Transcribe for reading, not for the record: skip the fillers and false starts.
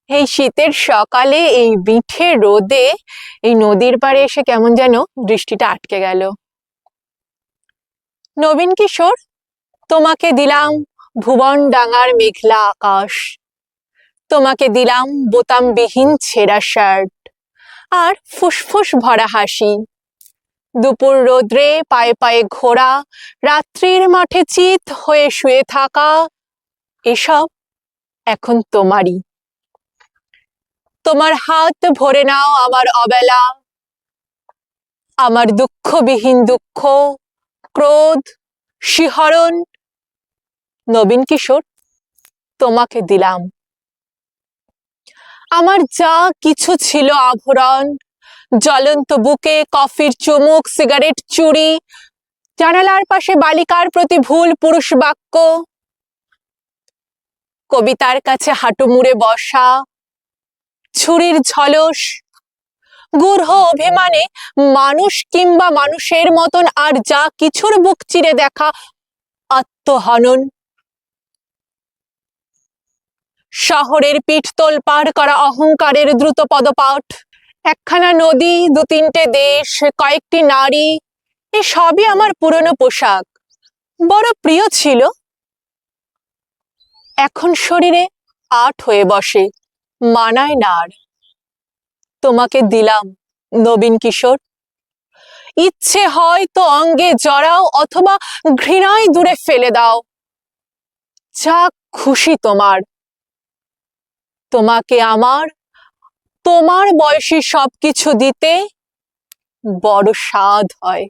এই শীতের সকালে এই বিঠে রোদে এই নদীর পাড়ে এসে কেমন যেন দৃষ্টিটা আটকে গেল। নবীন কিশোর, তোমাকে দিলাম ভুবন ডাঙার মেঘলা আকাশ, তোমাকে দিলাম বোতামবিহীন ছেঁড়া শার্ট আর ফুসফুস ভরা হাসি। দুপুর রোদ্রে পায়ে পায়ে ঘোরা, রাত্রির মাঠে চিত হয়ে শুয়ে থাকা, এসব এখন তোমারই। তোমার হাত ভরে নাও আমার অবেলা, আমার দুঃখবিহীন দুঃখ, ক্রোধ, শিহরণ। নবীন কিশোর, তোমাকে দিলাম আমার যা কিছু ছিল আভরণ, জ্বলন্ত বুকে কফির চুমুক, সিগারেট চুরি, জানালার পাশে বালিকার প্রতি ভুল পুরুষ বাক্য, কবিতার কাছে হাঁটু মুড়ে বসা, ছুরির ঝলস, গূঢ় অভিমানে মানুষ কিংবা মানুষের মতন আর যা কিছুর বুক চিরে দেখা আত্মহনন, শহরের পিঠতল পার করা অহংকারের দ্রুত পদপাঠ, একখানা নদী, দু তিনটে দেশ, কয়েকটি নারী, এ সবই আমার পুরনো পোশাক, বড় প্রিয় ছিল। এখন শরীরে আট হয়ে বসে, মানায় না আর। তোমাকে দিলাম নবীন কিশোর, ইচ্ছে হয় তো অঙ্গে জড়াও অথবা ঘৃণায় দূরে ফেলে দাও, যা খুশি তোমার। তোমাকে আমার তোমার বয়সী সবকিছু দিতে বড় স্বাদ হয়।